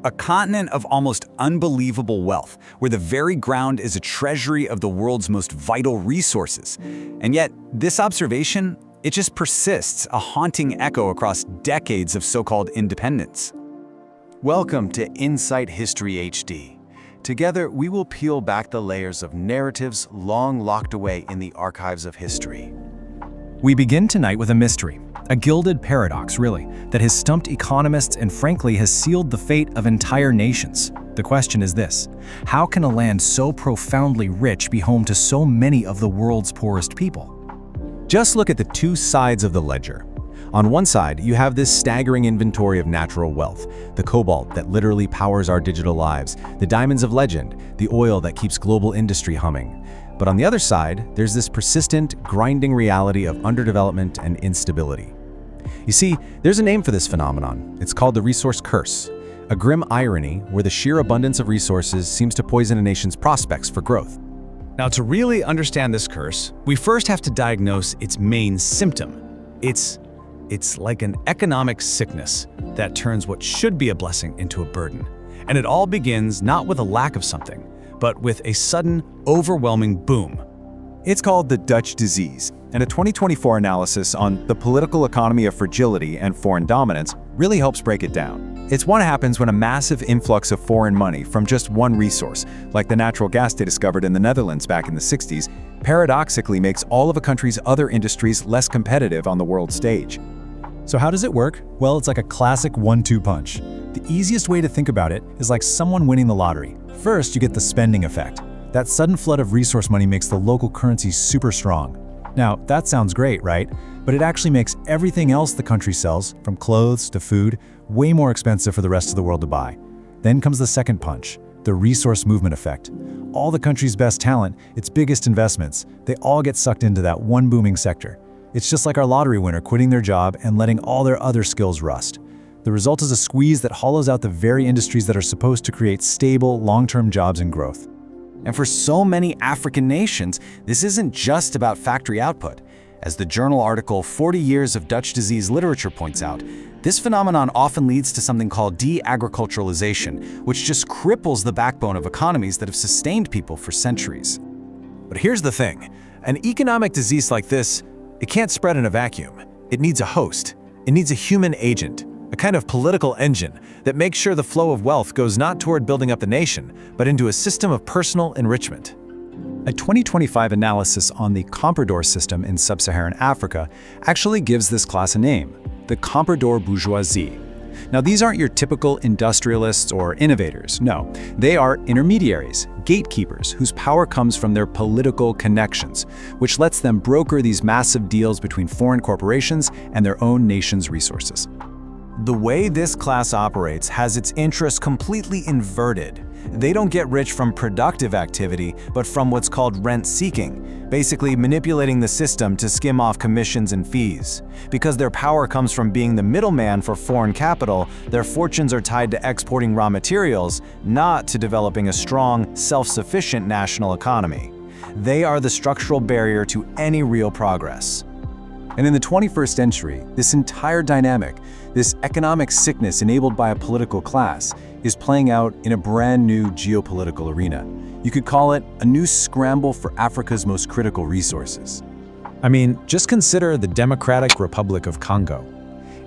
A continent of almost unbelievable wealth, where the very ground is a treasury of the world's most vital resources. And yet, this observation, it just persists, a haunting echo across decades of so-called independence. Welcome to Insight History HD. Together, we will peel back the layers of narratives long locked away in the archives of history. We begin tonight with a mystery, a gilded paradox, really, that has stumped economists and frankly has sealed the fate of entire nations. The question is this: how can a land so profoundly rich be home to so many of the world's poorest people? Just look at the two sides of the ledger. On one side, you have this staggering inventory of natural wealth, the cobalt that literally powers our digital lives, the diamonds of legend, the oil that keeps global industry humming. But on the other side, there's this persistent, grinding reality of underdevelopment and instability. You see, there's a name for this phenomenon. It's called the resource curse, a grim irony where the sheer abundance of resources seems to poison a nation's prospects for growth. Now, to really understand this curse, we first have to diagnose its main symptom. It's like an economic sickness that turns what should be a blessing into a burden. And it all begins not with a lack of something, but with a sudden, overwhelming boom. It's called the Dutch disease, and a 2024 analysis on the political economy of fragility and foreign dominance really helps break it down. It's what happens when a massive influx of foreign money from just one resource, like the natural gas they discovered in the Netherlands back in the 60s, paradoxically makes all of a country's other industries less competitive on the world stage. So how does it work? Well, it's like a classic 1-2 punch. The easiest way to think about it is like someone winning the lottery. First, you get the spending effect. That sudden flood of resource money makes the local currency super strong. Now, that sounds great, right? But it actually makes everything else the country sells, from clothes to food, way more expensive for the rest of the world to buy. Then comes the second punch, the resource movement effect. All the country's best talent, its biggest investments, they all get sucked into that one booming sector. It's just like our lottery winner quitting their job and letting all their other skills rust. The result is a squeeze that hollows out the very industries that are supposed to create stable, long-term jobs and growth. And for so many African nations, this isn't just about factory output. As the journal article 40 Years of Dutch Disease Literature points out, this phenomenon often leads to something called de-agriculturalization, which just cripples the backbone of economies that have sustained people for centuries. But here's the thing, an economic disease like this, it can't spread in a vacuum. It needs a host. It needs a human agent, a kind of political engine that makes sure the flow of wealth goes not toward building up the nation, but into a system of personal enrichment. A 2025 analysis on the Comprador system in sub-Saharan Africa actually gives this class a name, the Comprador bourgeoisie. Now, these aren't your typical industrialists or innovators. No, they are intermediaries, gatekeepers, whose power comes from their political connections, which lets them broker these massive deals between foreign corporations and their own nation's resources. The way this class operates has its interests completely inverted. They don't get rich from productive activity, but from what's called rent-seeking, basically manipulating the system to skim off commissions and fees. Because their power comes from being the middleman for foreign capital, their fortunes are tied to exporting raw materials, not to developing a strong, self-sufficient national economy. They are the structural barrier to any real progress. And in the 21st century, this entire dynamic, this economic sickness enabled by a political class, is playing out in a brand new geopolitical arena. You could call it a new scramble for Africa's most critical resources. I mean, just consider the Democratic Republic of Congo.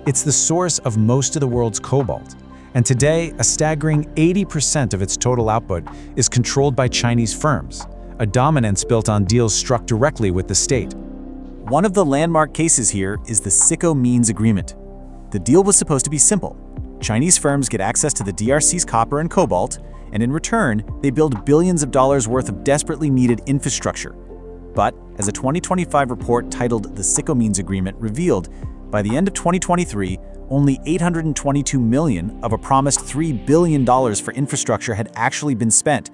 It's the source of most of the world's cobalt. And today, a staggering 80% of its total output is controlled by Chinese firms, a dominance built on deals struck directly with the state. One of the landmark cases here is the Sicko-Means Agreement. The deal was supposed to be simple. Chinese firms get access to the DRC's copper and cobalt, and in return, they build billions of dollars worth of desperately needed infrastructure. But, as a 2025 report titled The Sicko-Means Agreement revealed, by the end of 2023, only $822 million of a promised $3 billion for infrastructure had actually been spent.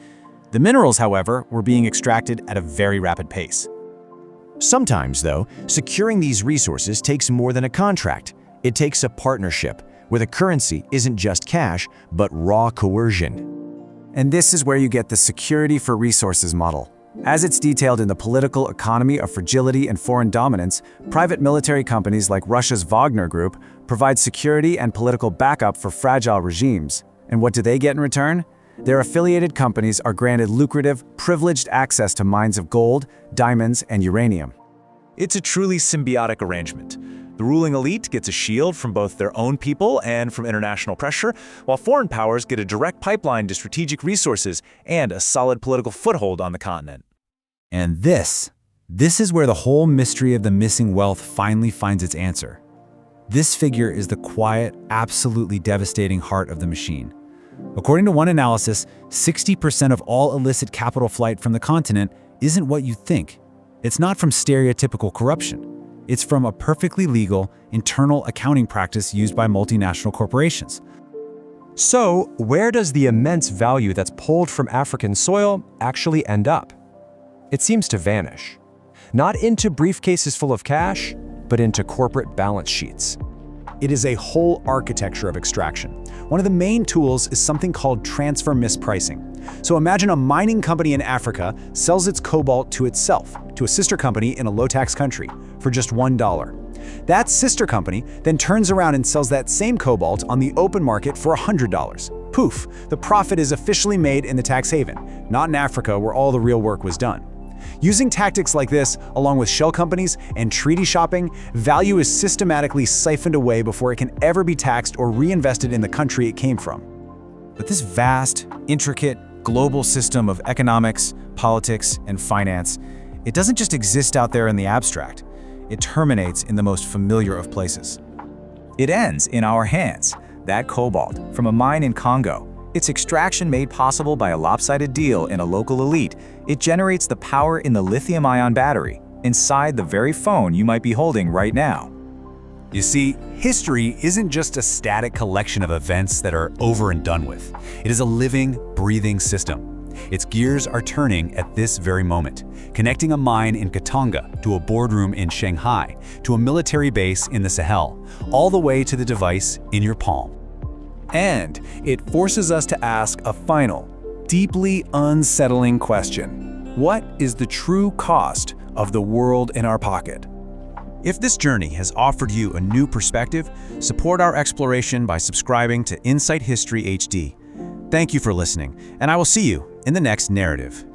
The minerals, however, were being extracted at a very rapid pace. Sometimes, though, securing these resources takes more than a contract. It takes a partnership, where the currency isn't just cash, but raw coercion. And this is where you get the security for resources model. As it's detailed in the political economy of fragility and foreign dominance, private military companies like Russia's Wagner Group provide security and political backup for fragile regimes. And what do they get in return? Their affiliated companies are granted lucrative, privileged access to mines of gold, diamonds, and uranium. It's a truly symbiotic arrangement. The ruling elite gets a shield from both their own people and from international pressure, while foreign powers get a direct pipeline to strategic resources and a solid political foothold on the continent. And this is where the whole mystery of the missing wealth finally finds its answer. This figure is the quiet, absolutely devastating heart of the machine. According to one analysis, 60% of all illicit capital flight from the continent isn't what you think. It's not from stereotypical corruption. It's from a perfectly legal, internal accounting practice used by multinational corporations. So, where does the immense value that's pulled from African soil actually end up? It seems to vanish. Not into briefcases full of cash, but into corporate balance sheets. It is a whole architecture of extraction. One of the main tools is something called transfer mispricing. So imagine a mining company in Africa sells its cobalt to itself, to a sister company in a low-tax country, for just $1. That sister company then turns around and sells that same cobalt on the open market for $100. Poof, the profit is officially made in the tax haven, not in Africa where all the real work was done. Using tactics like this, along with shell companies and treaty shopping, value is systematically siphoned away before it can ever be taxed or reinvested in the country it came from. But this vast, intricate, global system of economics, politics, and finance, it doesn't just exist out there in the abstract. It terminates in the most familiar of places. It ends in our hands. That cobalt, from a mine in Congo, its extraction made possible by a lopsided deal in a local elite, it generates the power in the lithium-ion battery, inside the very phone you might be holding right now. You see, history isn't just a static collection of events that are over and done with. It is a living, breathing system. Its gears are turning at this very moment, connecting a mine in Katanga to a boardroom in Shanghai, to a military base in the Sahel, all the way to the device in your palm. And it forces us to ask a final, deeply unsettling question. What is the true cost of the world in our pocket? If this journey has offered you a new perspective, support our exploration by subscribing to Insight History HD. Thank you for listening, and I will see you in the next narrative.